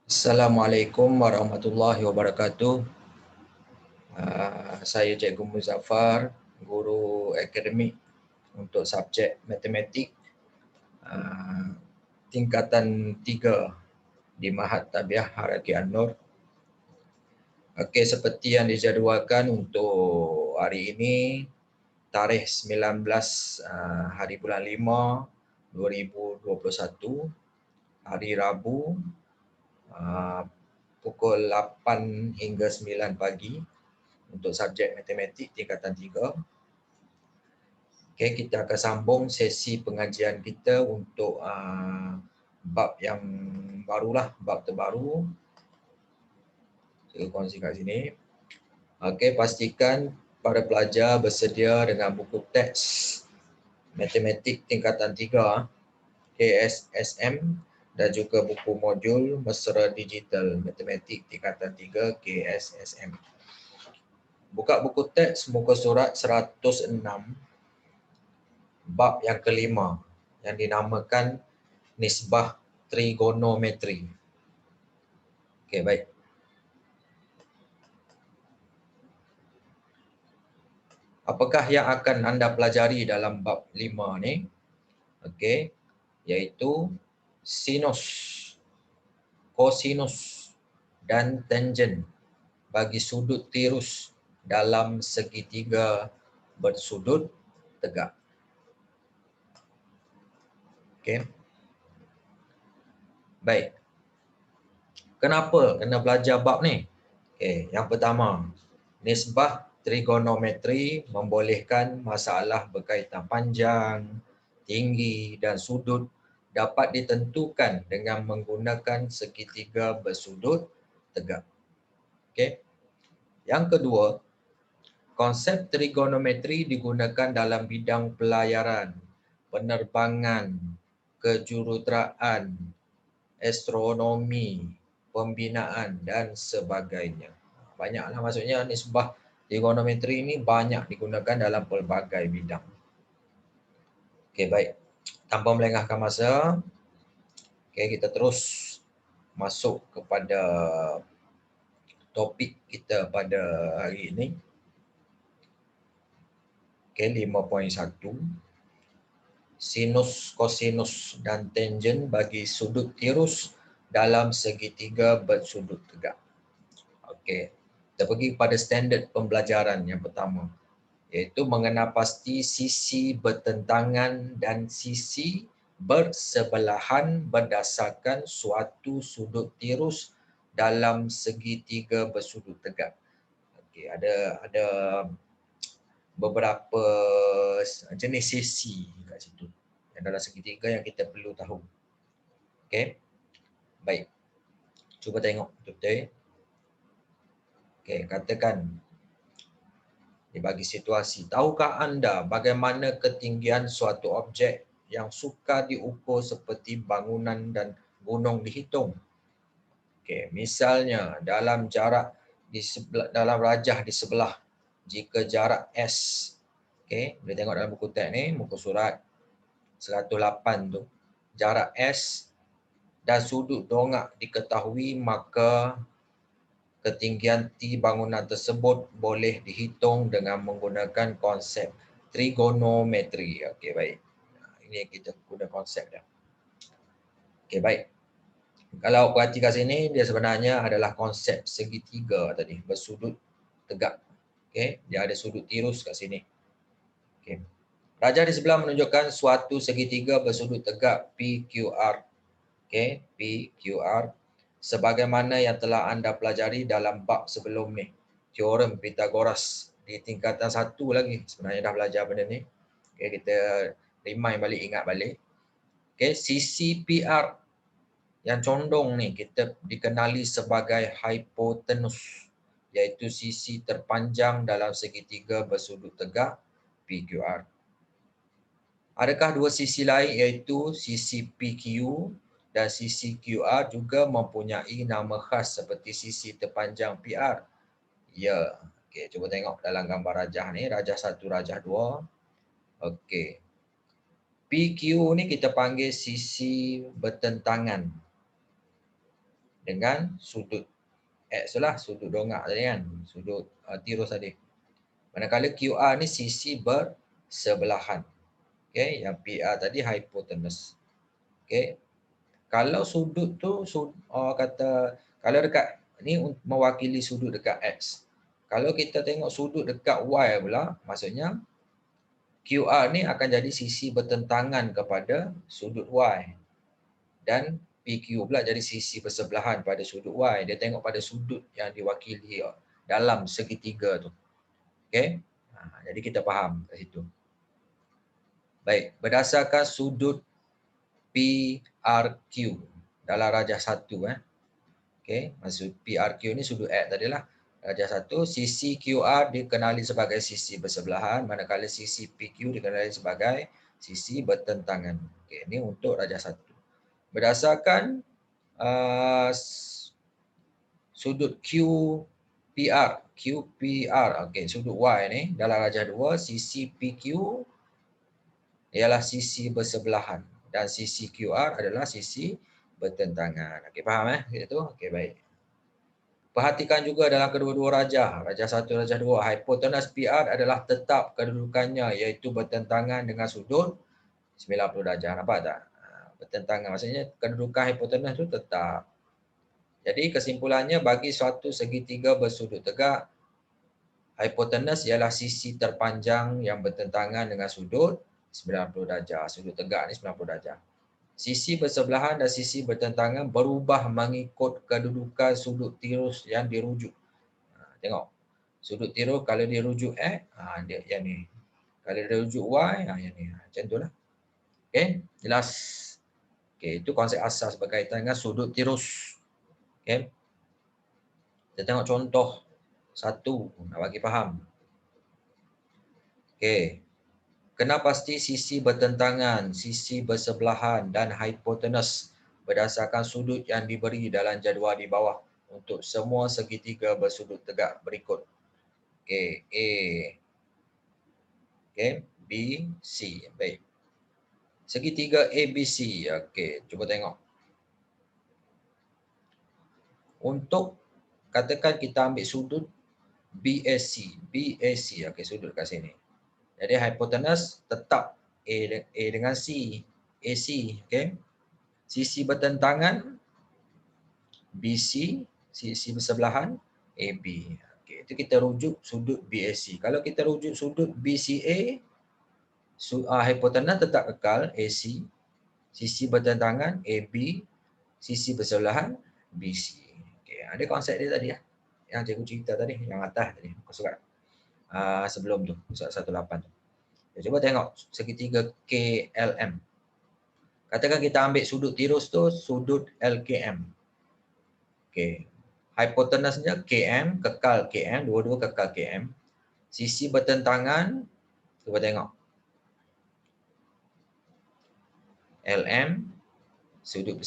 Assalamualaikum warahmatullahi wabarakatuh. Saya Cikgu Muzaffar, guru akademik untuk subjek matematik tingkatan 3 di Mahat Tabiah Haraki An-Nur. Okey, seperti yang dijadualkan untuk hari ini, tarikh 19 hari bulan 5 2021, hari Rabu, pukul 8 hingga 9 pagi untuk subjek matematik tingkatan 3. Okey, kita akan sambung sesi pengajian kita untuk bab yang barulah, bab terbaru. Saya kongsi kat sini. Okey, pastikan para pelajar bersedia dengan buku teks matematik tingkatan 3 KSSM dan juga buku modul mesra digital matematik tingkatan 3 KSSM. Buka buku teks muka surat 106, bab yang kelima yang dinamakan nisbah trigonometri. Okey, baik. Apakah yang akan anda pelajari dalam bab 5 ni? Okey, iaitu sinus, kosinus dan tangen bagi sudut tirus dalam segitiga bersudut tegak. Okey. Baik. Kenapa kena belajar bab ni? Okey, yang pertama, nisbah trigonometri membolehkan masalah berkaitan panjang, tinggi dan sudut dapat ditentukan dengan menggunakan segitiga bersudut tegak. Okey. Yang kedua, konsep trigonometri digunakan dalam bidang pelayaran, penerbangan, kejuruteraan, astronomi, pembinaan dan sebagainya. Banyaklah, maksudnya nisbah trigonometri ini banyak digunakan dalam pelbagai bidang. Okey, baik. Tanpa melengahkan masa, okey, kita terus masuk kepada topik kita pada hari ini. Okey, 5.1. Sinus, kosinus dan tangen bagi sudut tirus dalam segitiga bersudut tegak. Okey, kita pergi pada standard pembelajaran yang pertama, iaitu mengenal pasti sisi bertentangan dan sisi bersebelahan berdasarkan suatu sudut tirus dalam segitiga bersudut tegak. Okey, ada beberapa jenis sisi kat situ yang dalam segitiga yang kita perlu tahu. Okey. Baik. Cuba tengok betul-betul. Okey, katakan dibagi situasi. Tahukah anda bagaimana ketinggian suatu objek yang sukar diukur seperti bangunan dan gunung dihitung? Okey, misalnya dalam jarak dalam rajah di sebelah, jika jarak S, okey, boleh tengok dalam buku teks ni, muka surat 108 tu, jarak S dan sudut dongak diketahui, maka ketinggian T bangunan tersebut boleh dihitung dengan menggunakan konsep trigonometri. Okey, baik. Ini kita guna konsep dia. Okey, baik. Kalau perhati kat sini, dia sebenarnya adalah konsep segitiga tadi, bersudut tegak. Okey, dia ada sudut tirus kat sini. Okey. Rajah di sebelah menunjukkan suatu segitiga bersudut tegak PQR. Okey, PQR. Sebagaimana yang telah anda pelajari dalam bab sebelum ni, teorem Pythagoras di tingkatan 1 lagi. Sebenarnya dah belajar benda ni. Okay, kita remind balik, ingat balik. Okay, sisi PR yang condong ni kita dikenali sebagai hypotenus, iaitu sisi terpanjang dalam segitiga bersudut tegak PQR. Adakah dua sisi lain, iaitu sisi PQ dan sisi QR juga mempunyai nama khas seperti sisi terpanjang PR? Ya. Okey, cuba tengok dalam gambar rajah ni, rajah 1, rajah 2. Okey. PQ ni kita panggil sisi bertentangan. dengan sudut X lah, sudut dongak tadi kan, sudut tirus tadi. Manakala QR ni sisi bersebelahan. Okey, yang PR tadi hypotenuse. Okey. Kalau sudut tu kata kalau dekat ni mewakili sudut dekat X. Kalau kita tengok sudut dekat Y pula, maksudnya QR ni akan jadi sisi bertentangan kepada sudut Y. Dan PQ pula jadi sisi bersebelahan pada sudut Y. Dia tengok pada sudut yang diwakili dalam segitiga tu. Okey. Jadi kita faham kat situ. Baik, berdasarkan sudut PRQ dalam rajah 1 Okey, maksud PRQ ni sudut X tadilah. Rajah 1, sisi QR dikenali sebagai sisi bersebelahan, manakala sisi PQ dikenali sebagai sisi bertentangan. Okey, ini untuk rajah 1. Berdasarkan sudut QPR, okey, sudut Y ni dalam rajah 2, sisi PQ ialah sisi bersebelahan dan sisi QR adalah sisi bertentangan. Okey, faham itu? Okey, baik. Perhatikan juga dalam kedua-dua rajah, rajah 1, rajah 2, hipotenus PR adalah tetap kedudukannya iaitu bertentangan dengan sudut 90 darjah. Nampak tak? Bertentangan maksudnya kedudukan hipotenus itu tetap. Jadi kesimpulannya bagi suatu segitiga bersudut tegak, hipotenus ialah sisi terpanjang yang bertentangan dengan sudut 90 darjah. Sudut tegak ni 90 darjah. Sisi bersebelahan dan sisi bertentangan berubah mengikut kedudukan sudut tirus yang dirujuk. Tengok. Sudut tirus kalau dia rujuk X, dia yang ni. Kalau dia rujuk Y, yang ni. Macam itulah. Okey, jelas. Okey, itu konsep asas berkaitan dengan sudut tirus. Okey. Kita tengok contoh satu nak bagi faham. Okey. Kena pasti sisi bertentangan, sisi bersebelahan dan hipotenus berdasarkan sudut yang diberi dalam jadual di bawah untuk semua segitiga bersudut tegak berikut. Okey, A. Okey, B, C. Baik. Segitiga ABC. Okey, cuba tengok. Untuk katakan kita ambil sudut BAC. BAC. Okey, sudut kat sini. Jadi hipotenus tetap A dengan C. AC. Okey. Sisi bertentangan BC, sisi bersebelahan AB. Okey, itu kita rujuk sudut BAC. Kalau kita rujuk sudut BCA, hipotenus tetap kekal AC, sisi bertentangan AB, sisi bersebelahan BC. Okey, ada konsep dia tadi yang cikgu cerita tadi, yang atas tadi, muka surat sebelum tu, surat 18 tu. Cuba tengok segitiga KLM. Katakan kita ambil sudut tirus tu sudut LKM. Okey. Hipotenusnya KM, kekal KM, dua-dua kekal KM. Sisi bertentangan, cuba tengok. LM, sudut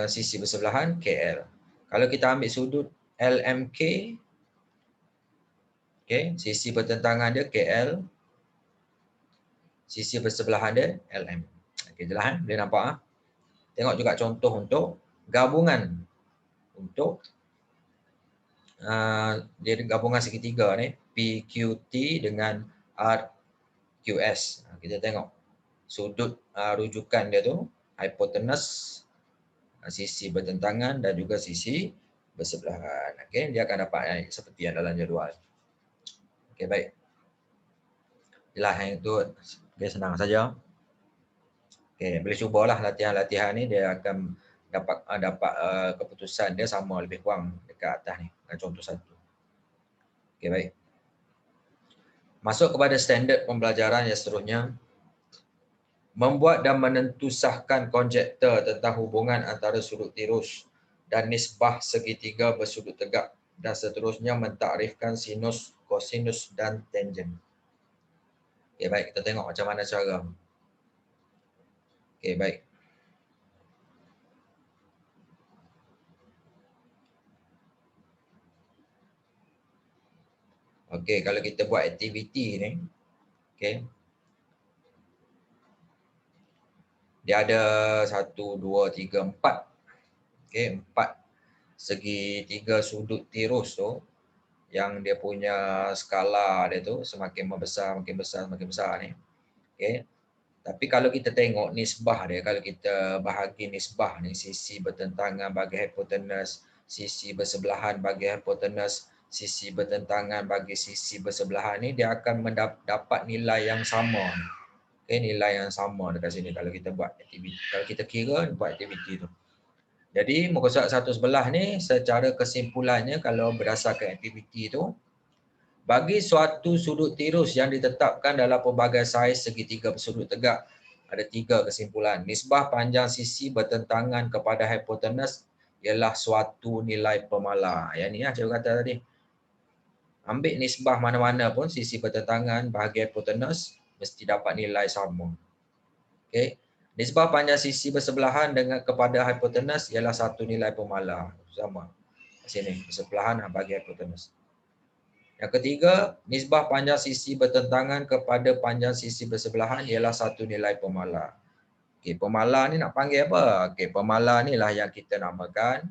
sisi bersebelahan KL. Kalau kita ambil sudut LMK, okey, sisi bertentangan dia KL, sisi bersebelahan dia LM. Okey, jelas boleh nampak Tengok juga contoh untuk gabungan untuk dia gabungan segitiga ni PQT dengan RQS. Kita tengok sudut rujukan dia tu hipotenus, sisi bertentangan dan juga sisi bersebelahan. Okey, dia akan dapat seperti yang dalam jadual. Okey, baik. Jelas yang itu senang saja. Okey, boleh cubalah latihan-latihan ni, dia akan dapat keputusan dia sama lebih kurang dekat atas ni dengan contoh satu. Okey, baik. Masuk kepada standard pembelajaran yang seterusnya. Membuat dan menentusahkan konjektor tentang hubungan antara sudut tirus dan nisbah segitiga bersudut tegak dan seterusnya mentakrifkan sinus, kosinus dan tangen. Okey, baik, kita tengok macam mana cara. Okey, baik. Okey, kalau kita buat aktiviti ni, okey. Dia ada 1, 2, 3, 4. Okey, 4 segitiga sudut tirus tu, yang dia punya skala dia tu semakin membesar, makin besar, makin besar ni. Okay. Tapi kalau kita tengok nisbah dia, kalau kita bahagi nisbah ni, sisi bertentangan bagi hipotenus, sisi bersebelahan bagi hipotenus, sisi bertentangan bagi sisi bersebelahan ni, dia akan dapat nilai yang sama. Okay, nilai yang sama dekat sini kalau kita buat aktiviti. Kalau kita kira buat aktiviti tu. Jadi muka surat 111 ni secara kesimpulannya kalau berdasarkan aktiviti tu, bagi suatu sudut tirus yang ditetapkan dalam pelbagai saiz segitiga bersudut tegak, ada 3 kesimpulan. Nisbah panjang sisi bertentangan kepada hipotenus ialah suatu nilai pemalar. Yang ni lah cikgu kata tadi. Ambil nisbah mana-mana pun sisi bertentangan bahagi hipotenus mesti dapat nilai sama. Okay. Nisbah panjang sisi bersebelahan dengan kepada hipotenus ialah satu nilai pemalar. Sama. Sini, bersebelahan bagi hipotenus. Yang ketiga, nisbah panjang sisi bertentangan kepada panjang sisi bersebelahan ialah satu nilai pemalar. Okey, pemalar ni nak panggil apa? Okey, pemalar ni lah yang kita namakan.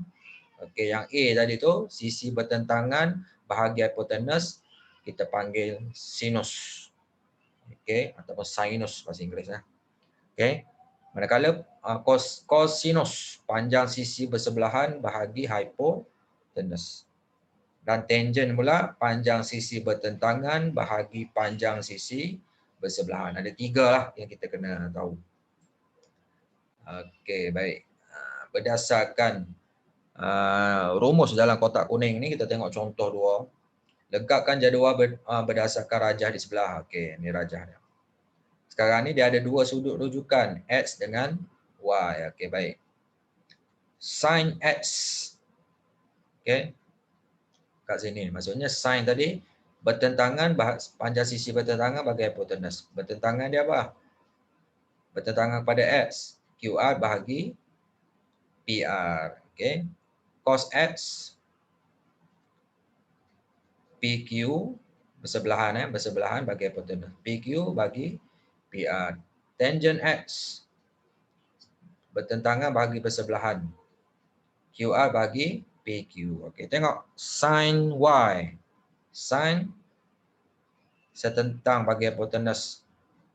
Okey, yang A tadi tu, sisi bertentangan bahagi hipotenus, kita panggil sinus. Okey, ataupun sinus bahasa Inggeris lah. Okey. Manakala cosinus, panjang sisi bersebelahan bahagi hipotenus. Dan tangent pula panjang sisi bertentangan bahagi panjang sisi bersebelahan. Ada 3 lah yang kita kena tahu. Okey, baik. Berdasarkan rumus dalam kotak kuning ni, kita tengok contoh 2. Legakkan jadual berdasarkan rajah di sebelah. Okey, ni rajah dia. Sekarang ni dia ada 2 sudut rujukan, X dengan Y. Okey, baik. Sin X. Okey. Kat sini. Maksudnya sin tadi bertentangan panjang sisi bertentangan bagi hipotenus. Bertentangan dia apa? Bertentangan pada X. QR bahagi PR. Okey. Cos X PQ bersebelahan bagi hipotenus. PQ bagi PR. Tangent X bertentangan bagi bersebelahan. QR bagi PQ. Okey, tengok sin Y. Sin setentang bagi hipotenus.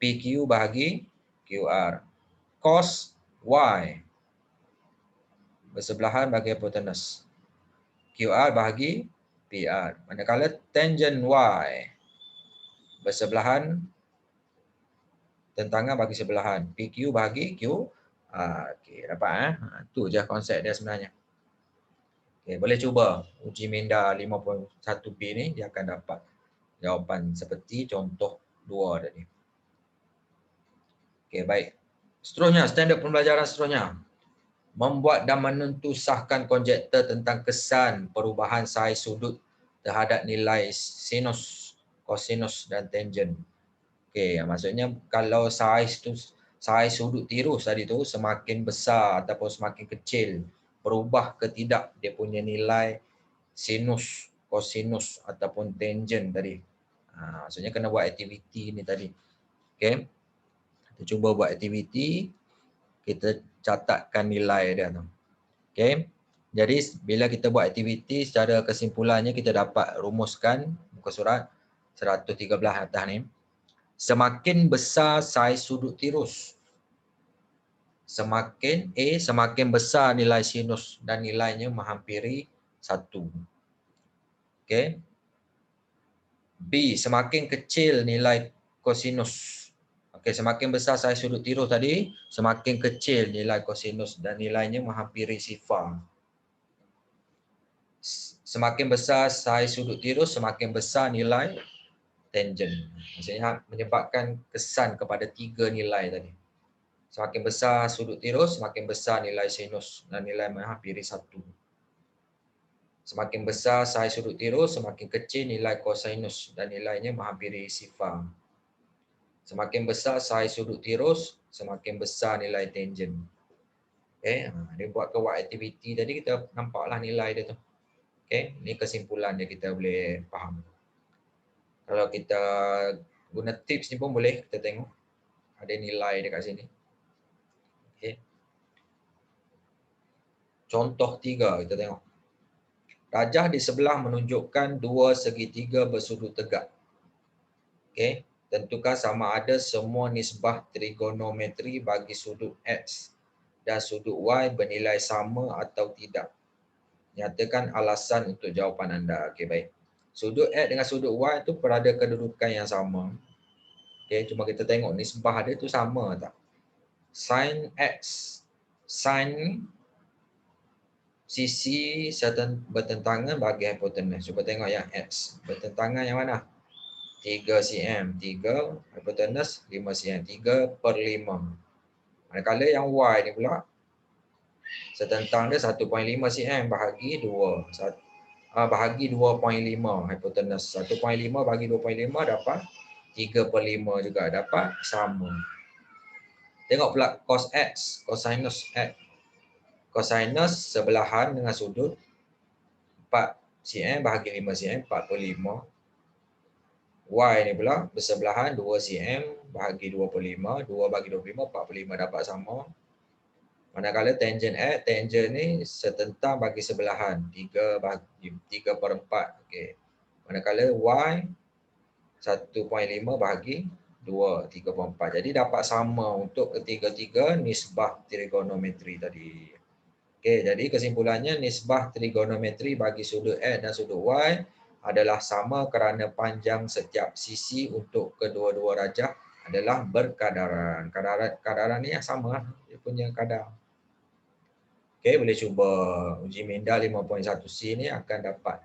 PQ bahagi QR. Cos Y bersebelahan bagi hipotenus. QR bahagi PR. Manakala tangent Y bersebelahan tentangan bagi sebelahan. PQ bahagi Q. Okey, dapat tu je konsep dia sebenarnya. Okay, boleh cuba uji minda 5.1B ni, dia akan dapat jawapan seperti contoh 2 tadi. Okey, baik. Seterusnya, standard pembelajaran seterusnya. Membuat dan menentusahkan konjektor tentang kesan perubahan saiz sudut terhadap nilai sinus, kosinus dan tangent. Okey, maksudnya kalau saiz sudut tirus tadi tu semakin besar ataupun semakin kecil, berubah ke tidak dia punya nilai sinus, kosinus ataupun tangent tadi. Maksudnya kena buat aktiviti ni tadi. Okey. Kita cuba buat aktiviti, kita catatkan nilai dia tu. Okey. Jadi bila kita buat aktiviti, secara kesimpulannya kita dapat rumuskan muka surat 113 atas ni. Semakin besar saiz sudut tirus, semakin besar nilai sinus dan nilainya menghampiri 1. Okey. B, semakin kecil nilai kosinus. Okey, semakin besar saiz sudut tirus tadi, semakin kecil nilai kosinus dan nilainya menghampiri sifar. Semakin besar saiz sudut tirus, semakin besar nilai tangent. Maksudnya menyebabkan kesan kepada 3 nilai tadi. Semakin besar sudut tirus, semakin besar nilai sinus dan nilai menghampiri 1. Semakin besar saiz sudut tirus, semakin kecil nilai kosinus dan nilainya menghampiri sifar. Semakin besar saiz sudut tirus, semakin besar nilai tangent. Okay, dia buat aktiviti tadi, kita nampaklah nilai dia tu. Okay, ni kesimpulan dia, kita boleh faham. Kalau kita guna tips ni pun boleh, kita tengok ada nilai dekat sini. Okay. Contoh 3 kita tengok. Rajah di sebelah menunjukkan dua segitiga bersudut tegak. Okey, tentukan sama ada semua nisbah trigonometri bagi sudut X dan sudut Y bernilai sama atau tidak. Nyatakan alasan untuk jawapan anda. Okey, baik. Sudut X dengan sudut Y itu berada kedudukan yang sama. Okey, cuma kita tengok nisbah dia tu sama tak? Sin X. Sin sisi bertentangan bagi hipotenus. Cuba tengok yang X. Bertentangan yang mana? 3 cm. 3 hipotenus 5 cm. 3/5. Manakala yang Y ni pula setentang dia 1.5 cm bahagi 2. Bahagi 2.5 hipotenus. 1.5 bagi 2.5 dapat 3/5 juga. Dapat sama. Tengok pula cos X. Cosinus X. Cosinus sebelahan dengan sudut 4 cm bahagi 5 cm. 4/5. Y ni pula bersebelahan 2 cm bahagi 2/5. 2 bagi 25, 4/5 dapat sama. Manakala tangent X, tangent ni setentang bagi sebelahan 3/4. Okey. Manakala Y 1.5 bahagi 2, 3/4. Jadi dapat sama untuk ketiga-tiga nisbah trigonometri tadi. Okey, jadi kesimpulannya nisbah trigonometri bagi sudut X dan sudut Y adalah sama kerana panjang setiap sisi untuk kedua-dua rajah adalah berkadaran. Kadaran ni yang sama, dia punya kadar. Okey, boleh cuba uji minda 5.1C ni akan dapat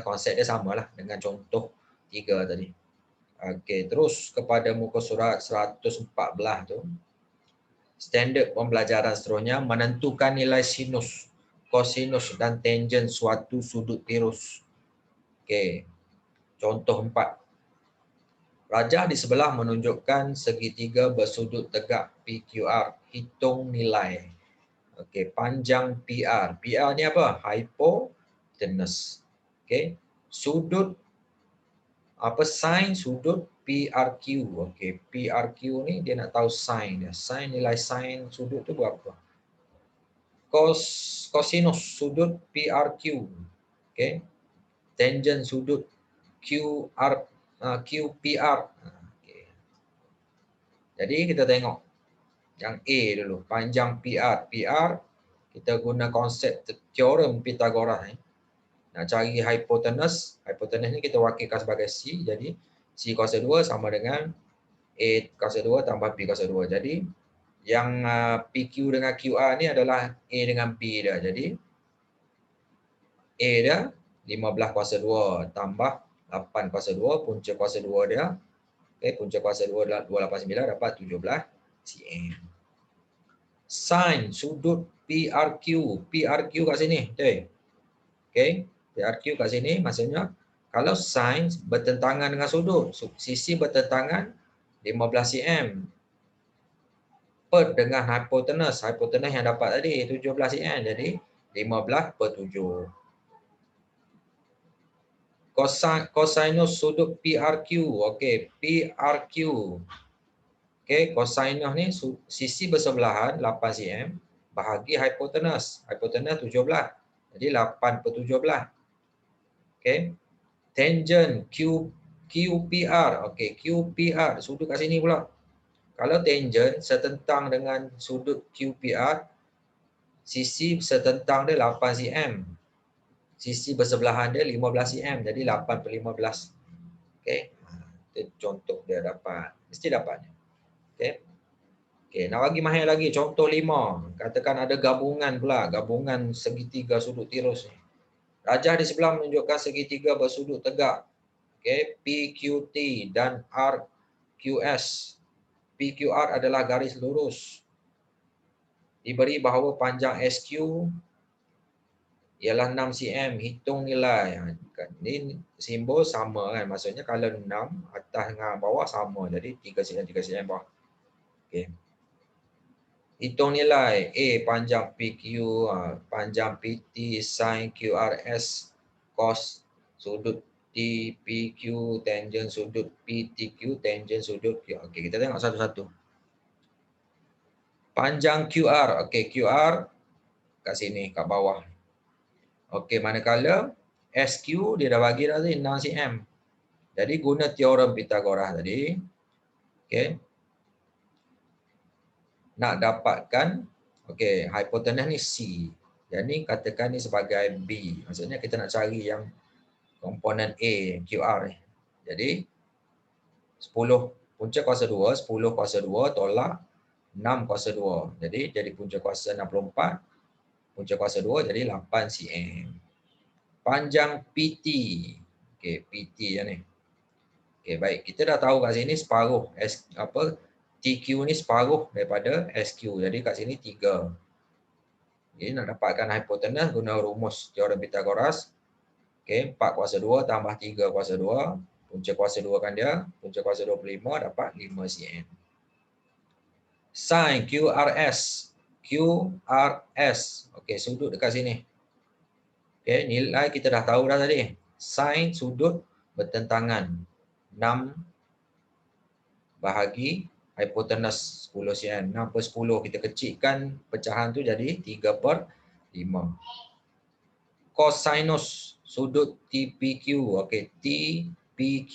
konsep dia samalah dengan contoh 3 tadi. Okey, terus kepada muka surat 114 tu. Standard pembelajaran seterusnya menentukan nilai sinus, kosinus dan tangen suatu sudut tirus. Okey. Contoh 4. Rajah di sebelah menunjukkan segitiga bersudut tegak PQR. Hitung nilai. Okey, panjang PR. PR ni apa? Hypotenuse. Okey. Sudut sin sudut PRQ. Okey, PRQ ni dia nak tahu sin dia. Sin, nilai sin sudut tu berapa? Cosinus sudut PRQ. Okey. Tangen sudut QPR. Okey. Jadi kita tengok yang A dulu, panjang PR. PR kita guna konsep teorem Pythagoras ni. Nak cari hipotenus, hipotenus ni kita wakilkan sebagai C. Jadi C kuasa 2 sama dengan A kuasa 2 tambah B kuasa 2. Jadi yang PQ dengan QR ni adalah A dengan B dia. Jadi A dia 15 kuasa 2 tambah 8 kuasa 2, punca kuasa 2 dia. Okey, punca kuasa 2 adalah 289 dapat 17 cm. Sin sudut PRQ. PRQ kat sini, betul? Okey, PRQ kat sini maksudnya kalau sin bertentangan dengan sudut, sisi bertentangan 15 cm. Per dengan hipotenus. Hipotenus yang dapat tadi 17 cm. Jadi 15/7. Cosinus sudut PRQ. Okey, PRQ. Okey, cosinus ni sisi bersebelahan 8 cm bahagi hipotenus. Hipotenus 17. Jadi 8/17. Okey. Tangen QPR. Okey, QPR sudut kat sini pula. Kalau tangen setentang dengan sudut QPR, sisi setentang dia 8 cm. Sisi bersebelahan dia 15 cm. Jadi 8/15. Okey. Itu contoh dia dapat. Mesti dapat. Okey. Okey, nak bagi mahir lagi contoh 5. Katakan ada gabungan pula, gabungan segitiga sudut tirus ni. Rajah di sebelah menunjukkan segitiga bersudut tegak. Okey, PQT dan RQS. PQR adalah garis lurus. Diberi bahawa panjang SQ ialah 6 cm. Hitung nilai. Ini simbol sama kan. Maksudnya kalau 6 atas dengan bawah sama. Jadi 3 cm, 3 cm bawah. Okey. Hitung nilai A panjang PQ, panjang PT, sin QRS, cos sudut T, PQ, tangen sudut PTQ, tangen sudut Q. Okey, kita tengok satu-satu. Panjang QR. Okey, QR kat sini, kat bawah. Okey, manakala SQ dia dah bagi dah tadi 6 cm. Jadi guna teorem Pythagoras tadi, okey, nak dapatkan hipotenus ni C. Jadi katakan ni sebagai B. Maksudnya kita nak cari yang komponen A, QR ni. Jadi 10 punca kuasa 2, 10 kuasa 2 tolak 6 kuasa 2. Jadi punca kuasa 64, punca kuasa 2 jadi 8 cm. Panjang PT. Okey, PT yang ni. Okey, baik. Kita dah tahu kat sini separuh TQ ni separuh daripada SQ. Jadi kat sini 3. Jadi nak dapatkan hipotenus guna rumus teorem Pythagoras. Okey, 4 kuasa 2 tambah 3 kuasa 2. Punca kuasa 2 kan dia. Punca kuasa 25 dapat 5 cm. Sin QRS. QRS. Okey, sudut dekat sini. Okey, nilai kita dah tahu dah tadi. Sin sudut bertentangan 6 bahagi hipotenus 10 cm. 6 per 10 kita kecilkan pecahan tu jadi 3/5. Cosinus sudut TPQ. Okey, TPQ.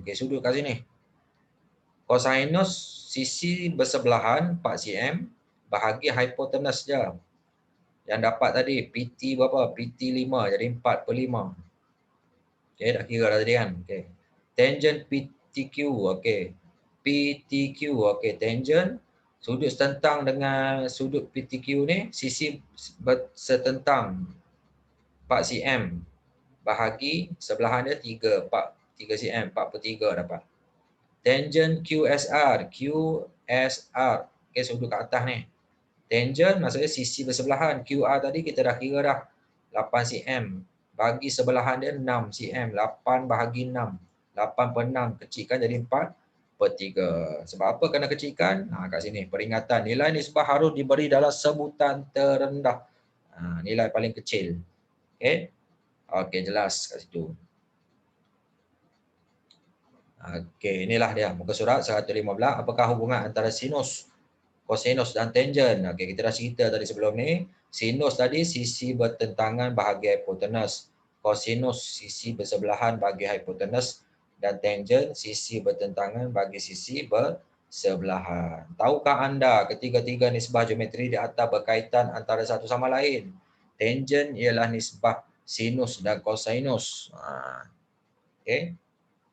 Okey, sudut kat sini. Cosinus sisi bersebelahan 4 cm bahagi hipotenus je. Yang dapat tadi PT berapa? PT 5 jadi 4/5. Okey, dah kira dah tadi kan. Okey. Tangent PTQ. Okey. PTQ. Okey, tangent sudut setentang dengan sudut PTQ ni sisi setentang 4 cm bahagi sebelahan dia 3 cm, 4/3 dapat. Tangent QSR. QSR. Okey, sudut kat atas ni. Tangent maksudnya sisi bersebelahan. QR tadi kita dah kira dah 8 cm. Bagi sebelahan dia 6 cm. 8 bahagi 6. 8/6 kecilkan jadi 4/3. Sebab apa kena kecilkan? Kat sini peringatan. Nilai nisbah harus diberi dalam sebutan terendah. Nilai paling kecil. Okey. Okey, jelas kat situ. Okey, inilah dia muka surat 115. Apakah hubungan antara sinus, kosinus dan tangent? Okey, kita dah cerita tadi sebelum ni. Sinus tadi sisi bertentangan bahagi hipotenus. Kosinus sisi bersebelahan bagi hipotenus dan tangent sisi bertentangan bagi sisi bersebelahan. Tahukah anda ketiga-tiga nisbah geometri di atas berkaitan antara satu sama lain? Tangent ialah nisbah sinus dan kosinus. Okey.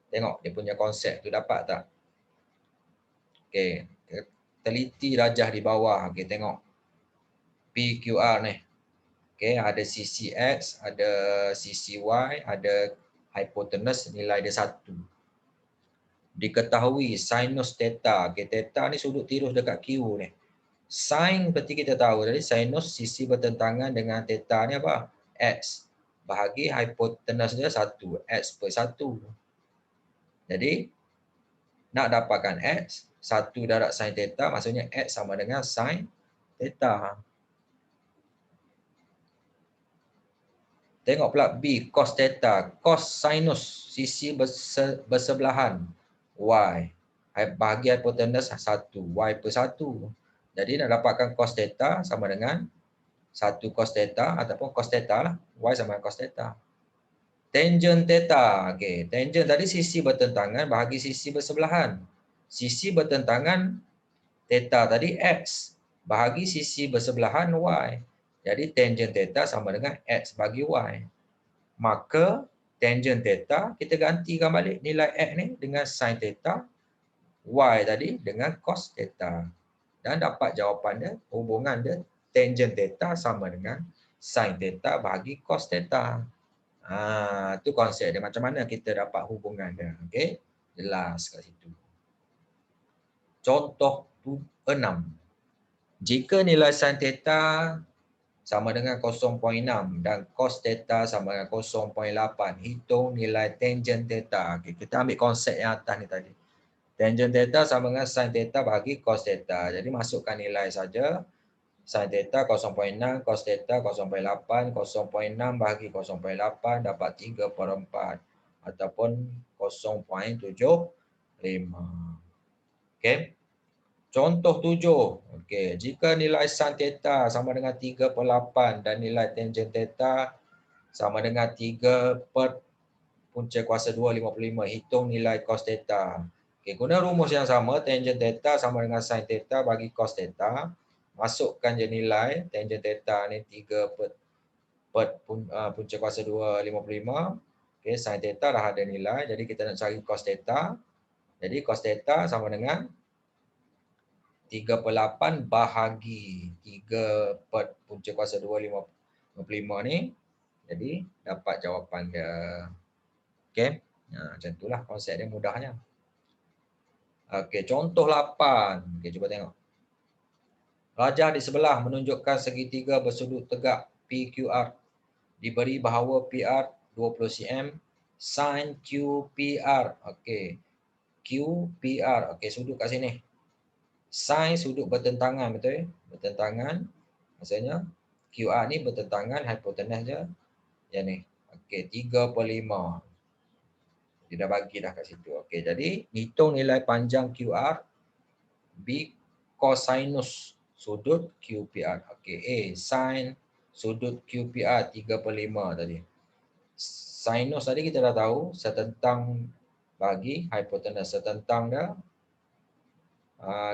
Tengok dia punya konsep tu dapat tak? Okey, teliti rajah di bawah. Okey, tengok. PQR ni. Okey, ada sisi X, ada sisi Y, ada hipotenus nilai dia 1. Diketahui sinus theta. Okey, theta ni sudut tirus dekat Q ni. Sin seperti kita tahu tadi, sinus sisi bertentangan dengan theta ni apa? X. Bahagi hipotenus dia 1. X per 1. Jadi, nak dapatkan X, 1 darab sin theta, maksudnya X sama dengan sin theta. Tengok pula B, cos theta. Cos sinus, sisi bersebelahan. Y. Bahagi hipotenus 1. Y per 1. Jadi nak dapatkan cos theta sama dengan 1 cos theta ataupun cos theta lah. Y sama dengan cos theta. Tangent theta. Okey, tangent tadi sisi bertentangan bahagi sisi bersebelahan. Sisi bertentangan theta tadi X bahagi sisi bersebelahan Y. Jadi tangent theta sama dengan X bagi Y. Maka tangent theta kita gantikan balik nilai X ni dengan sin theta, Y tadi dengan cos theta. Dan dapat jawapan dia, hubungan dia tangent theta sama dengan sin theta bahagi cos theta. Tu konsep dia macam mana kita dapat hubungan dia. Okey, jelas kat situ. Contoh 6. Jika nilai sin theta sama dengan 0.6 dan cos theta sama dengan 0.8, hitung nilai tangent theta. Okay, kita ambil konsep yang atas ni tadi. Tangent theta sama dengan sin theta bahagi cos theta. Jadi masukkan nilai saja. Sin theta 0.6, cos theta 0.8, 0.6 bahagi 0.8 dapat 3/4 ataupun 0.75. Okey. Contoh 7. Okey, jika nilai sin theta sama dengan 3/8 dan nilai tangent theta sama dengan 3 per punca kuasa 2 55. Hitung nilai cos theta. Okey, guna rumus yang sama, tangent theta sama dengan sin theta bagi cos theta. Masukkan je nilai tangent theta ni 3 punca kuasa 2 55. Okey, sin theta dah ada nilai. Jadi kita nak cari cos theta. Jadi cos theta sama dengan 3 per 8 bahagi 3 per punca kuasa 2 55 ni. Jadi dapat jawapan dia. Okey. Macam itulah konsep dia mudahnya. Okey, contoh 8. Okey, cuba tengok. Rajah di sebelah menunjukkan segitiga bersudut tegak PQR. Diberi bahawa PR 20 cm, sin QPR. Okey. QPR. Okey, sudut kat sini. Sin sudut bertentangan, betul? Bertentangan. Maksudnya QR ni bertentangan hipotenus je. Yang ni. Okey, 3/5. Dia dah bagi dah kat situ. Okey, jadi hitung nilai panjang QR B cosinus sudut QPR. Okey, A sin sudut QPR 3/5 tadi. Sinus tadi kita dah tahu setentang bagi hipotenus, setentang dah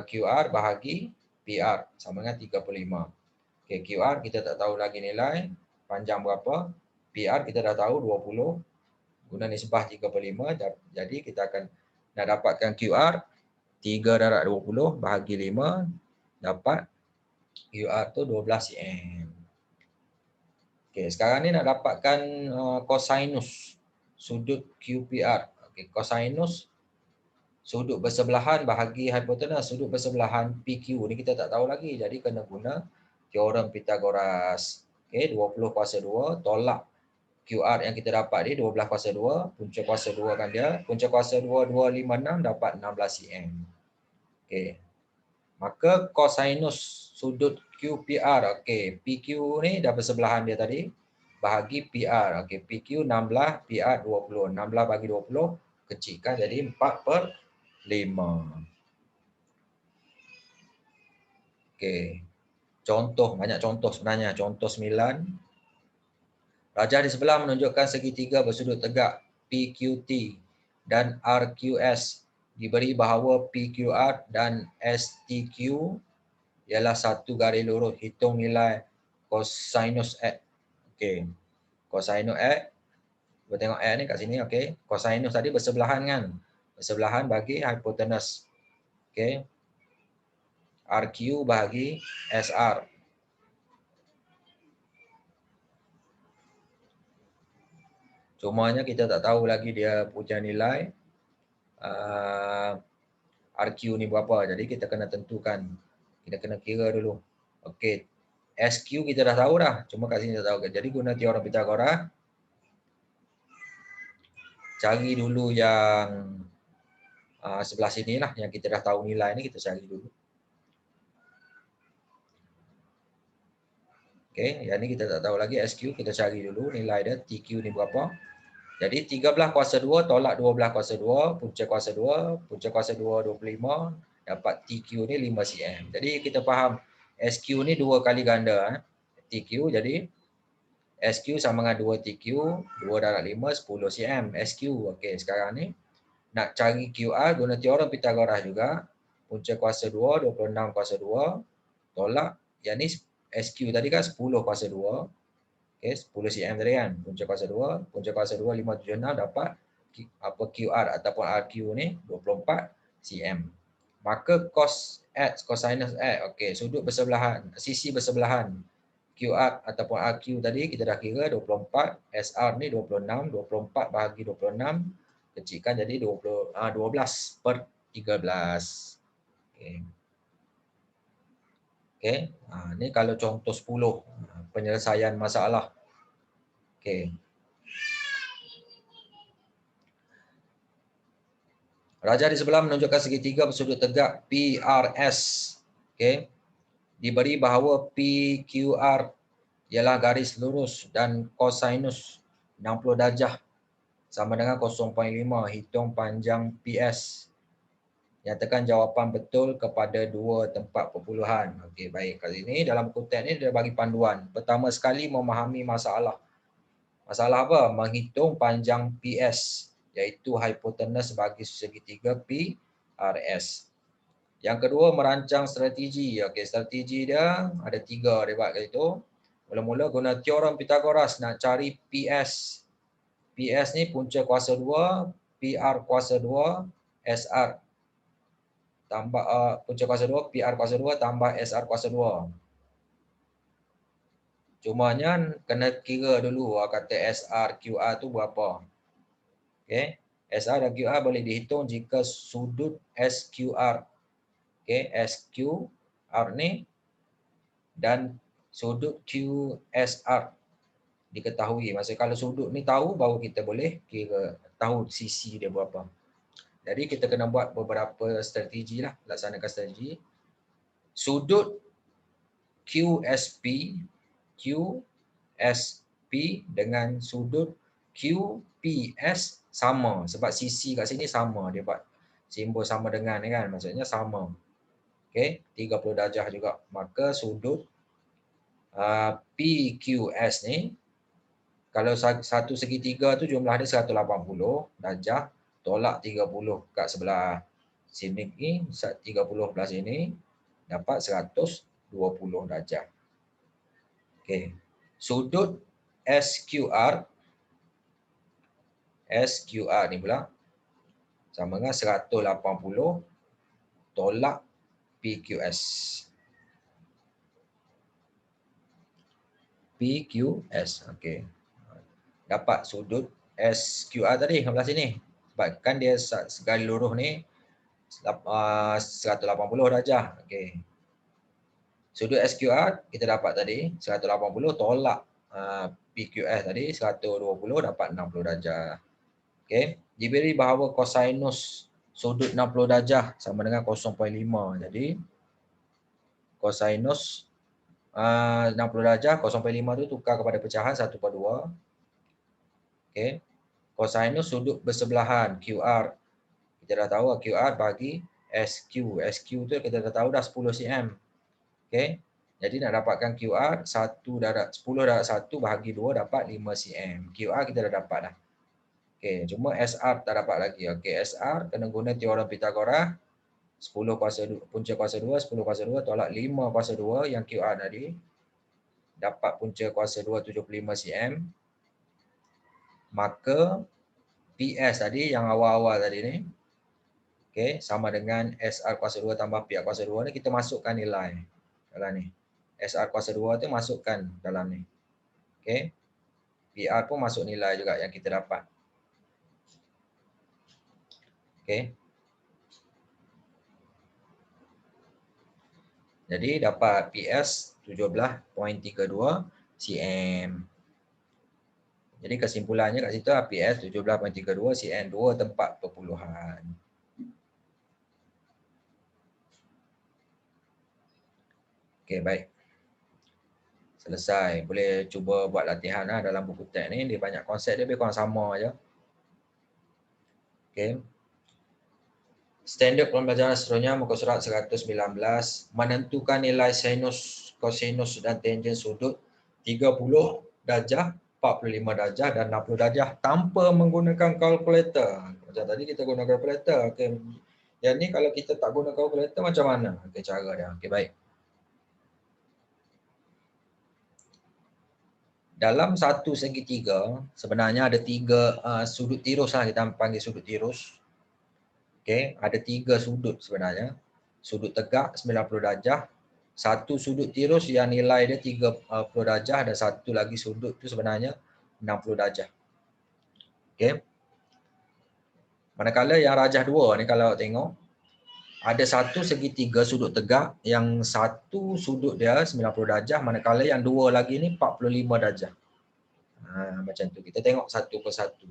QR bahagi PR sama dengan 3/5. Okey, QR kita tak tahu lagi nilai panjang berapa. PR kita dah tahu 20 guna nisbah 3/5. Jadi kita akan nak dapatkan QR 3/20 bahagi 5 dapat QR tu 12 cm. Okey, sekarang ni nak dapatkan cosinus sudut QPR. Okey, cosinus sudut bersebelahan bahagi hipotenus sudut bersebelahan PQ ni kita tak tahu lagi. Jadi kena guna teorem Pythagoras. Okey, 20 kuasa 2 tolak QR yang kita dapat ni 12 kuasa 2, punca kuasa 2 kan dia. Punca kuasa 2 256 dapat 16 cm. Okey. Maka cosinus sudut QPR, okey, PQ ni dah bersebelahan dia tadi, bahagi PR. Okey, PQ 16, PR 20. 16 bagi 20 kecilkan jadi 4/5. Okey. Contoh, banyak contoh sebenarnya. Contoh 9. Rajah di sebelah menunjukkan segitiga bersudut tegak PQT dan RQS. Diberi bahawa PQR dan STQ ialah satu garis lurus. Hitung nilai cosinus X. Okey. Cosinus X. Kita tengok X ni kat sini. Okey. Cosinus tadi bersebelahan kan. Bersebelahan bagi hipotenus. Okey. RQ bagi SR. Cumanya kita tak tahu lagi dia punya nilai RQ ni berapa. Jadi kita kena tentukan. Kita kena kira dulu. Okey. SQ kita dah tahu dah. Cuma kat sini tak tahu. Jadi guna teorem Pythagoras. Cari dulu yang sebelah sini lah. Yang kita dah tahu nilai ni kita cari dulu. Okey. Yang ni kita tak tahu lagi. SQ kita cari dulu nilai dia. TQ ni berapa. Jadi 13 kuasa 2 tolak 12 kuasa 2. Punca kuasa 2. Punca kuasa 2 25. Dapat TQ ni 5 cm. Jadi kita faham SQ ni 2 kali ganda. TQ jadi SQ sama dengan 2 TQ. 2/5 10 cm. SQ. Okey, sekarang ni nak cari QR guna teorem Pythagoras juga. Punca kuasa 2 26 kuasa 2 tolak yang ni SQ tadi kan 10 kuasa 2. Okey, 10 cm tadi kan. Punca kuasa 2 576 dapat apa QR ataupun RQ ni 24 cm. Maka cos X, cosinus X, okey, sudut bersebelahan, sisi bersebelahan QR ataupun RQ tadi kita dah kira 24, SR ni 26, 24 bahagi 26 kecilkan jadi 12/13. Okey. Okey, ni kalau contoh 10 penyelesaian masalah. Okey. Rajah di sebelah menunjukkan segitiga bersudut tegak PRS. Okey. Diberi bahawa PQR ialah garis lurus dan cosinus 60 darjah sama dengan 0.5. Hitung panjang PS. Nyatakan jawapan betul kepada dua tempat perpuluhan. Okey, baik. Kali ini dalam konteks ni dia bagi panduan. Pertama sekali memahami masalah. Masalah apa? Menghitung panjang PS, iaitu hipotenus bagi segitiga PRS. Yang kedua, merancang strategi. Okey, strategi dia ada 3 dia buat kat situ. Mula-mula guna teorem Pythagoras nak cari PS. PS ni punca kuasa 2, PR kuasa 2, SR tambah punca kuasa 2, PR kuasa 2 tambah SR kuasa 2. Cumanya kena kira dulu kata SR, QR tu berapa. Okey. SR dan QR boleh dihitung jika sudut SQR. Okey, SQR ni dan sudut QSR diketahui. Maksudnya kalau sudut ni tahu baru kita boleh kira tahu sisi dia berapa. Jadi kita kena buat beberapa strategi lah, laksanakan strategi. Sudut QSP dengan sudut QPS sama sebab sisi kat sini sama, dia buat simbol sama dengan ni kan, maksudnya sama. Okey, 30 darjah juga. Maka sudut PQS ni kalau satu segitiga tu jumlah dia 180 darjah, tolak 30 kat sebelah sini ni, 30 belah sini dapat 120 darjah. Okey. Sudut SQR ni pula sama dengan 180 tolak PQS. Okey. Dapat sudut SQR tadi sebelah sini. Sebab kan dia segala luruh ni 180 darjah. Okey. Sudut SQR kita dapat tadi 180 tolak PQS tadi 120 dapat 60 darjah. Okey. Diberi bahawa kosinus sudut 60 darjah sama dengan 0.5. Jadi kosinus 60 darjah 0.5 tu tukar kepada pecahan 1/2. Okey. Kosinus sudut bersebelahan QR. Kita dah tahu QR bagi SQ. SQ tu kita dah tahu dah 10 cm. Okey. Jadi nak dapatkan QR 10 darab 1 bahagi 2 dapat 5 cm. QR kita dah dapat dah. Okey, cuma SR tak dapat lagi. Okey, SR kena guna teorem Pythagoras. 10 kuasa 2, punca kuasa 2, 10 kuasa 2 tolak 5 kuasa 2 yang QR tadi. Dapat punca kuasa 2 75 cm. Maka PS tadi yang awal-awal tadi ni, okey, sama dengan SR kuasa 2 tambah PR kuasa 2 ni kita masukkan nilai dalam ni. SR kuasa 2 tu masukkan dalam ni. Okey. PR pun masuk nilai juga yang kita dapat. Okey. Jadi dapat PS 17.32 cm. Jadi kesimpulannya kat situ PS 17.32 cm 2 tempat perpuluhan. Okey, baik. Selesai. Boleh cuba buat latihan dalam buku teks ni. Dia banyak konsep dia lebih kurang sama aja. Okey. Standard pembelajaran seterusnya muka surat 119 menentukan nilai sinus, kosinus dan tangen sudut 30 darjah, 45 darjah dan 60 darjah tanpa menggunakan kalkulator. Macam tadi kita guna kalkulator. Okey. Yang ni kalau kita tak guna kalkulator macam mana? Okey, cara dia. Okey, baik. Dalam satu segitiga sebenarnya ada 3 sudut tirus lah, kita panggil sudut tirus. Okey, ada 3 sudut sebenarnya. Sudut tegak 90 darjah, satu sudut tirus yang nilai dia 30 darjah dan satu lagi sudut tu sebenarnya 60 darjah. Okey. Manakala yang rajah 2 ni kalau tengok ada satu segitiga sudut tegak yang satu sudut dia 90 darjah manakala yang 2 lagi ni 45 darjah. Macam tu. Kita tengok satu persatu.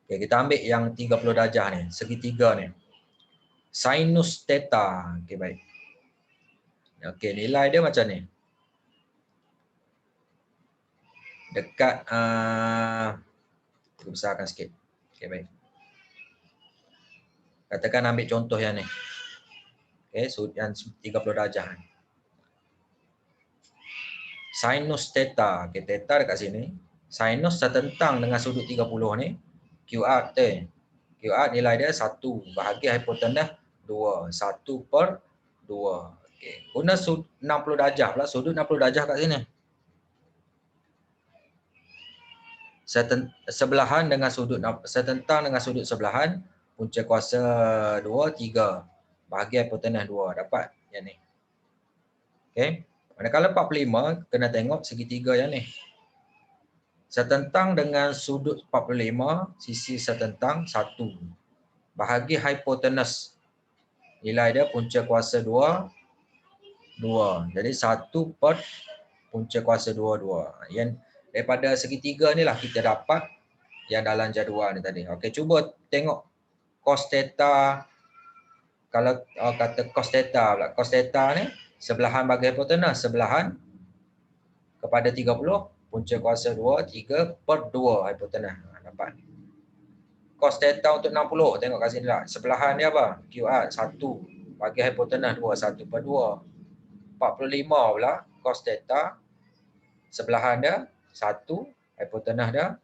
Okay, kita ambil yang 30 darjah ni, segitiga ni. Sinus theta. Okey, baik. Okey, nilai dia macam ni. Dekat besarkan sikit. Okey, baik. Katakan ambil contoh yang ni. Okey, yang 30 darjah ni. Sinus theta. Okey, theta dekat sini. Sinus tertentang dengan sudut 30 ni. QR tu. QR nilai dia 1 bahagi hipotenus 2. 1/2. Okey. Guna 60 darjah pula. Sudut 60 darjah kat sini. Sebelahan dengan sudut setentang dengan sudut sebelahan, punca kuasa 2, 3 bahagi hipotenus 2. Dapat yang ni. Okey. Manakala 45 kena tengok segitiga yang ni. Setentang dengan sudut 45, sisi setentang 1 bahagi hipotenus. Nilai dia punca kuasa 2, 2. Jadi 1 per punca kuasa 2, 2. Yang daripada segitiga ni lah kita dapat yang dalam jadual ni tadi. Okey, cuba tengok cos theta. Kalau kata cos theta pula. Cos theta ni sebelahan bagi hipotenus. Sebelahan kepada 30, punca kuasa 2, 3 per 2 hipotenus. Dapat. Cos theta untuk 60. Tengok kat sini lah. Sebelahan dia apa? QR 1 bagi hipotenus 2, 1 per 2. 45 pula cos theta. Sebelahan dia 1, hipotenus dia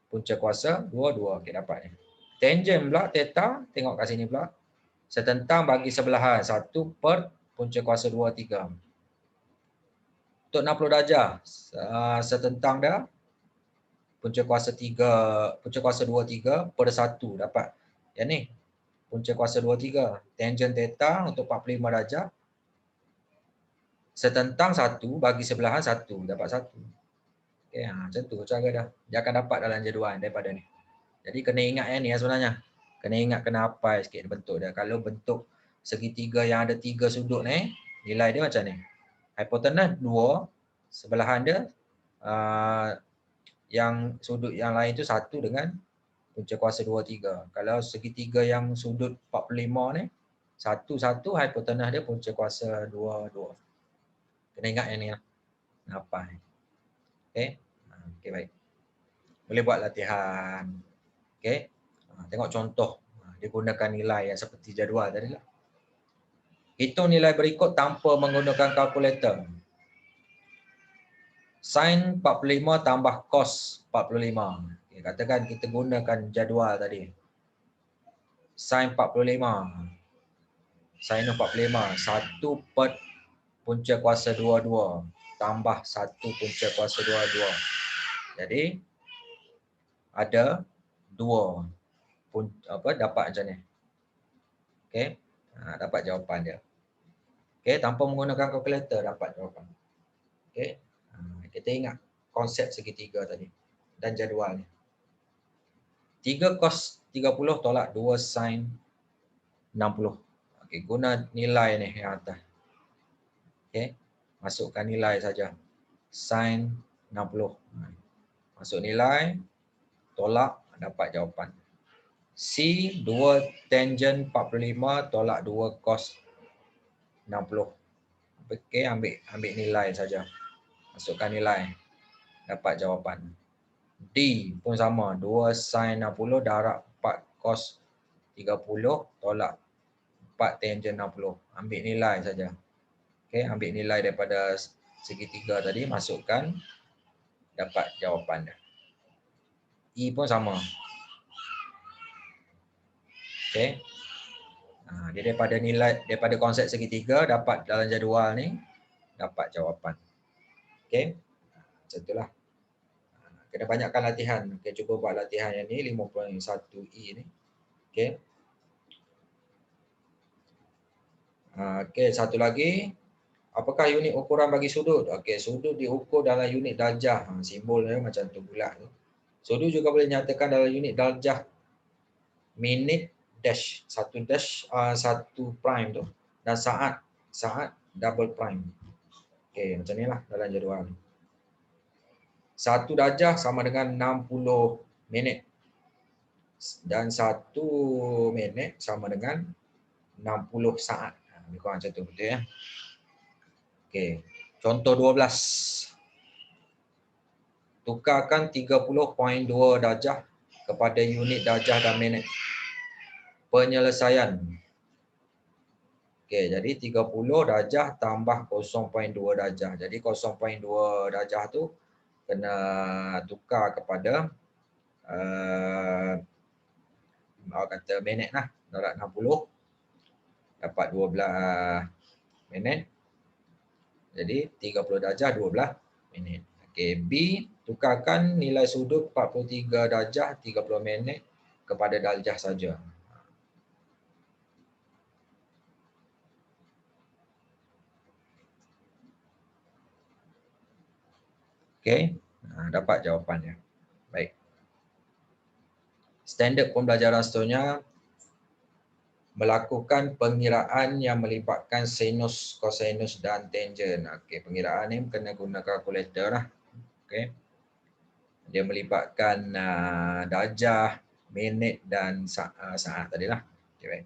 punca kuasa 2, 2. Okey, dapat ni. Tangent pula theta, tengok kat sini pula. Setentang bagi sebelahan 1 per punca kuasa 2, 3. Untuk 60 darjah, setentang dia punca kuasa 3, punca kuasa 2, 3 per 1. Dapat. Yang ni, punca kuasa 2, 3. Tangent theta untuk 45 darjah. Setentang 1 bagi sebelahan 1. Dapat 1. Okay, macam tu cara dah. Dia akan dapat dalam jadual daripada ni. Jadi kena ingat yang ni sebenarnya. Kena ingat, kena hafal sikit bentuk dia. Kalau bentuk segitiga yang ada 3 sudut ni, nilai dia macam ni. Hipotenus 2, sebelahan dia yang sudut yang lain tu 1 dengan punca kuasa 2, 3. Kalau segitiga yang sudut 45 ni, 1, 1, hipotenus dia punca kuasa 2, 2. Kena ingat yang ni lah. Hafal. Okay. Okay, baik. Boleh buat latihan. Okay. Tengok contoh. Dia gunakan nilai yang seperti jadual tadi lah. Hitung nilai berikut tanpa menggunakan kalkulator. Sin 45 tambah cos 45. Okay, katakan kita gunakan jadual tadi. Sin 45. Sin 45. 1 per punca kuasa 22 tambah 1 punca kuasa 22. Jadi ada 2 dapat macam ni. Okey. Dapat jawapan dia. Okey, tanpa menggunakan kalkulator dapat jawapan. Okey. Kita ingat konsep segitiga tadi dan jadual ni. 3 cos 30 tolak 2 sin 60. Okey, guna nilai ni yang atas. Okey. Masukkan nilai saja. Sin 60. Masuk nilai, tolak, dapat jawapan. C 2 tangent 45 tolak 2 cos 60. Okey, ambil nilai saja. Masukkan nilai. Dapat jawapan. D pun sama. 2 sin 60 darab 4 cos 30 tolak 4 tangent 60. Ambil nilai saja. Okey, ambil nilai daripada segitiga tadi, masukkan, dapat jawapan dia. E pun sama. Okey. Dia daripada nilai, daripada konsep segitiga dapat dalam jadual ni, dapat jawapan. Okey. Macam itulah. Kena banyakkan latihan. Okey, cuba buat latihan yang ni 5.1E ni. Okey. Okey, satu lagi. Apakah unit ukuran bagi sudut? Okey, sudut diukur dalam unit darjah. Simbolnya macam tu bulat tu. Sudut juga boleh nyatakan dalam unit darjah minit dash, 1 dash 1 prime tu, dan saat double prime. Okey, macam inilah dalam jadual ni. 1 darjah sama dengan 60 minit. Dan 1 minit sama dengan 60 saat. Lebih kurang macam tu, betul ya? Okey, contoh 12. Tukarkan 30.2 darjah kepada unit darjah dan minit. Penyelesaian. Okey, jadi 30 darjah tambah 0.2 darjah. Jadi 0.2 darjah tu kena tukar kepada awak kata minit lah, darab 60 dapat 12 minit. Jadi 30 darjah 12 minit. Okey, B tukarkan nilai sudut 43 darjah 30 minit kepada darjah saja. Okey, dapat jawapannya. Baik. Standard pembelajaran seterusnya melakukan pengiraan yang melibatkan sinus, kosinus dan tangen. Okey, pengiraan ni kena guna kalkulator lah. Okey. Dia melibatkan darjah, minit dan saat tadilah. Okey, baik.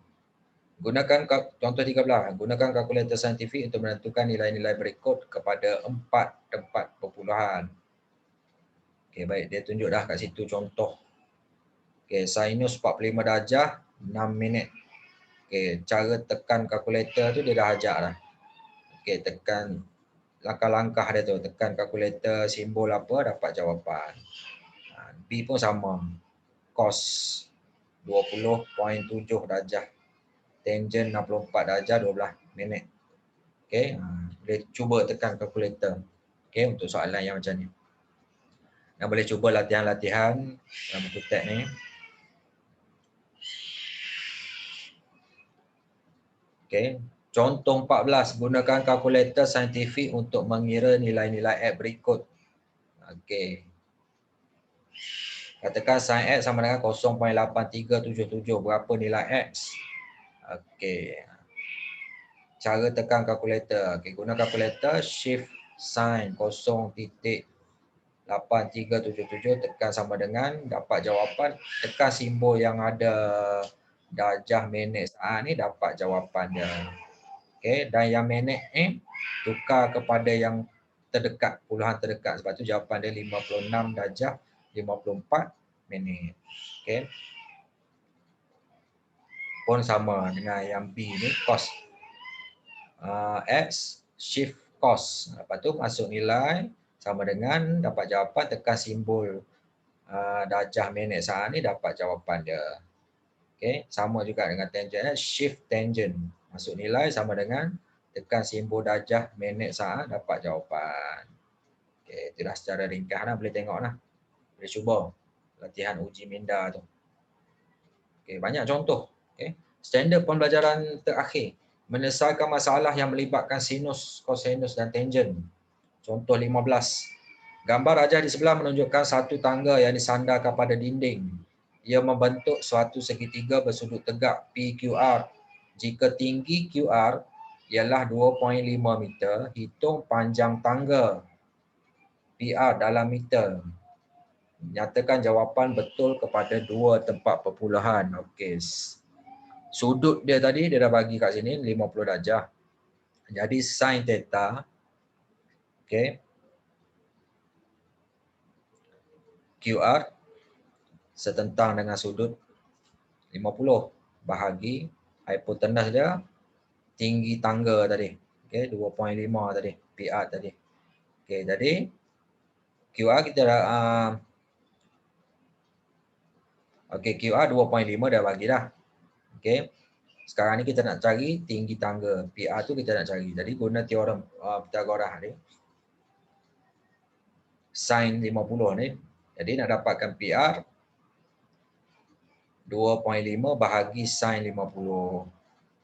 Gunakan contoh 13. Gunakan kalkulator saintifik untuk menentukan nilai-nilai berikut kepada 4 tempat perpuluhan. Okey, baik, dia tunjuk dah kat situ contoh. Okey, sinus 45 darjah 6 minit. Okey, cara tekan kalkulator tu dia dah ajar dah. Okey, tekan langkah-langkah dia tu, tekan kalkulator simbol apa dapat jawapan. B pun sama. Cos 20.7 darjah. Tangen 64 darjah 12 minit. Okey, boleh cuba tekan kalkulator. Okey, untuk soalan yang macam ni. Dan boleh cuba latihan-latihan dalam buku teks ni. Okey, contoh 14, gunakan kalkulator saintifik untuk mengira nilai-nilai X berikut. Okey. Katakan sin X sama dengan 0.8377. Berapa nilai X? Okey. Cara tekan kalkulator. Okey, guna kalkulator shift sin 0.8377 tekan sama dengan dapat jawapan, tekan simbol yang ada darjah, minit, saat ni dapat jawapan dia. Okey, dan yang minit ni tukar kepada yang terdekat, puluhan terdekat, sebab tu jawapan dia 56 darjah 54 minit. Okey. Pun sama dengan yang B ni, cos X shift cos. Lepas tu masuk nilai sama dengan dapat jawapan, tekan simbol darjah, minit, saat ni dapat jawapan dia. Okey, sama juga dengan tangen, shift tangen. Masuk nilai sama dengan tekan simbol darjah, minit, saat dapat jawapan. Okey, itulah secara ringkas lah, boleh tengok lah. Boleh cuba latihan uji minda tu. Okey, banyak contoh. Okey, standard pembelajaran terakhir. Menyelesaikan masalah yang melibatkan sinus, kosinus dan tangen. Contoh 15. Gambar rajah di sebelah menunjukkan satu tangga yang disandarkan pada dinding. Ia membentuk suatu segitiga bersudut tegak PQR. Jika tinggi QR ialah 2.5 meter, hitung panjang tangga PR dalam meter. Nyatakan jawapan betul kepada dua tempat perpuluhan. Okey. Sudut dia tadi dia dah bagi kat sini 50 darjah. Jadi sin theta, okey, QR setentang dengan sudut 50 bahagi hipotenus dia tinggi tangga tadi. Okey, 2.5 tadi, PR tadi. Okey, jadi QR kita dah okey, QR 2.5 dah bagi dah. Okey. Sekarang ni kita nak cari tinggi tangga. PR tu kita nak cari. Jadi guna teorem Pythagoras ni. Sin 50 ni. Jadi nak dapatkan PR 2.5 bahagi sin 50.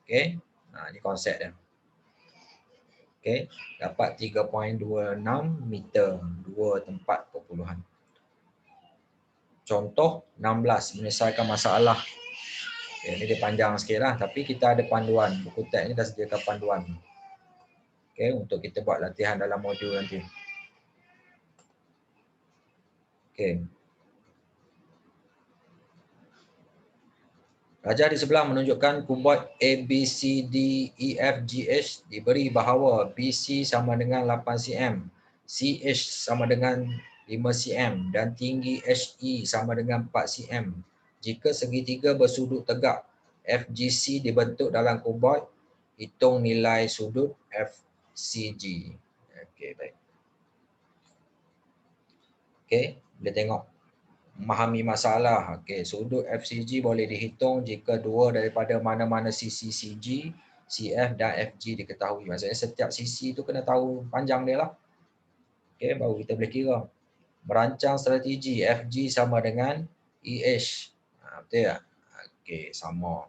Okey. Ni konsep dia. Okey. Dapat 3.26 meter. Dua tempat perpuluhan. Contoh 16. Menyelesaikan masalah. Okay, ini dia panjang sikit lah. Tapi kita ada panduan. Buku teks ni dah sediakan panduan. Okay, untuk kita buat latihan dalam modul nanti. Okay. Rajah di sebelah menunjukkan kuboid ABCDEFGH diberi bahawa BC sama dengan 8 cm, CH sama dengan 5 cm dan tinggi HE sama dengan 4 cm. Jika segitiga bersudut tegak FGC dibentuk dalam kuboid, hitung nilai sudut FCG. Okey, baik. Okey, boleh tengok memahami masalah. Okey, sudut FCG boleh dihitung jika dua daripada mana-mana sisi CG, CF dan FG diketahui. Maksudnya setiap sisi tu kena tahu panjang dia lah. Okey, baru kita boleh kira. Merancang strategi FG sama dengan EH. Betul tak? Okey, sama.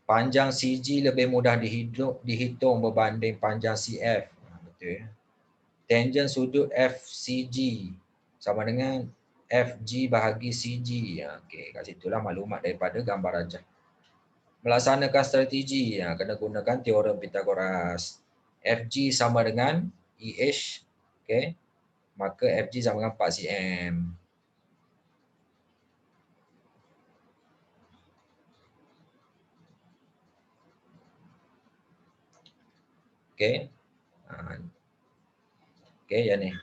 Panjang CG lebih mudah dihitung berbanding panjang CF. Betul ya. Tangen sudut FCG sama dengan FG bahagi CG. Okey, kat situlah maklumat daripada gambar rajah. Melaksanakan strategi, kena gunakan teorem Pythagoras. FG sama dengan EH, okey. Maka FG sama dengan 4 cm. Okey. Okey, yang ni.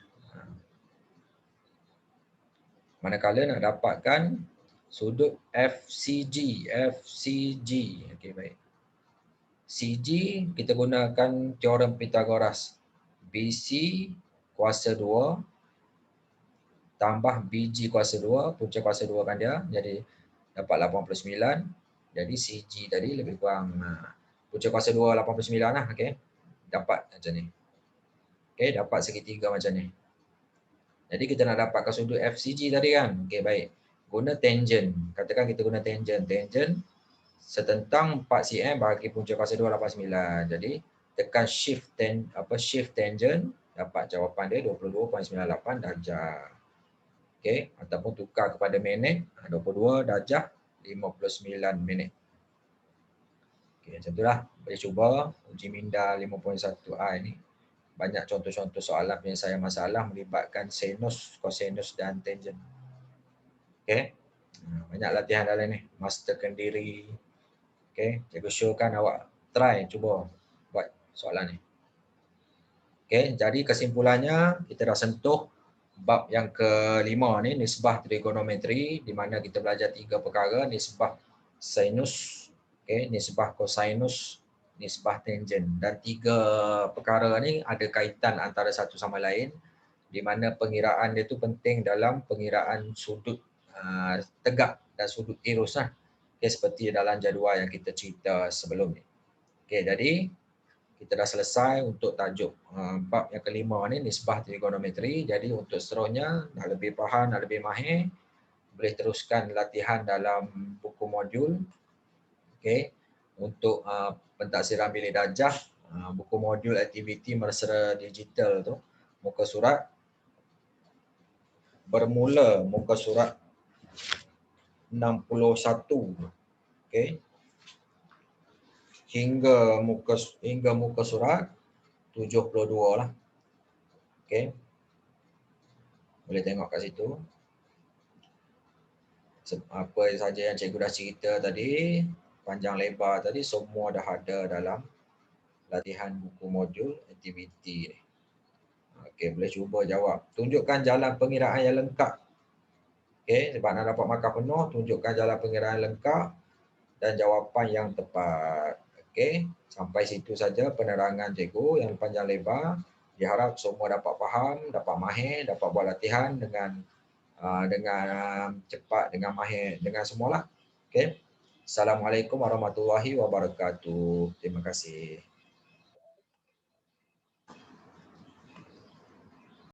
Manakala nak dapatkan sudut FCG. Okey, baik. CG kita gunakan teorem Pythagoras. BC kuasa 2 tambah BG kuasa 2, punca kuasa 2 kan dia, jadi dapat 89. Jadi CG tadi lebih kurang punca kuasa 2 89 lah, okey. Dapat macam ni. Okey, dapat segitiga macam ni. Jadi kita nak dapatkan sudut FCG tadi kan. Okey, baik. Guna tangen. Katakan kita guna tangen. Tangen setentang 4 cm bagi punca kuasa 2 89. Jadi tekan shift tangen, dapat jawapan dia 22.98 darjah. Okey, ataupun tukar kepada minit, 22 darjah 59 minit. Okey, macam itulah. Boleh cuba uji minda 5.1A ini. Banyak contoh-contoh soalan penyelesaian masalah melibatkan sinus, kosinus dan tangen. Okey. Banyak latihan dalam ni. Masterkan diri. Okey, cikgu syorkan awak try cuba buat soalan ni. Okey, jadi kesimpulannya kita dah sentuh bab yang kelima ni, nisbah trigonometri, di mana kita belajar 3 perkara, nisbah sinus, okey, nisbah kosinus, nisbah tangen. Dan 3 perkara ni ada kaitan antara satu sama lain, di mana pengiraan dia tu penting dalam pengiraan sudut tegak dan sudut tirus lah. Okay, seperti dalam jadual yang kita cerita sebelum ni. Okay, jadi kita dah selesai untuk tajuk bab yang kelima ni, nisbah trigonometri. Jadi untuk seterusnya, dah lebih faham, dah lebih mahir, boleh teruskan latihan dalam buku modul. Okay, untuk pentaksiran bilik darjah, buku modul aktiviti mesra digital tu, muka surat, bermula muka surat 61. Okay. Hingga muka surat 72 lah. Okey. Boleh tengok kat situ. Apa saja yang cikgu dah cerita tadi, panjang lebar tadi, semua dah ada dalam latihan buku modul aktiviti ni. Okey, boleh cuba jawab. Tunjukkan jalan pengiraan yang lengkap. Okey, sebab nak dapat markah penuh, tunjukkan jalan pengiraan lengkap dan jawapan yang tepat. Okey, sampai situ saja penerangan cikgu yang panjang lebar. Diharap semua dapat faham, dapat mahir, dapat buat latihan dengan cepat, dengan mahir, dengan semualah. Okey. Assalamualaikum warahmatullahi wabarakatuh. Terima kasih.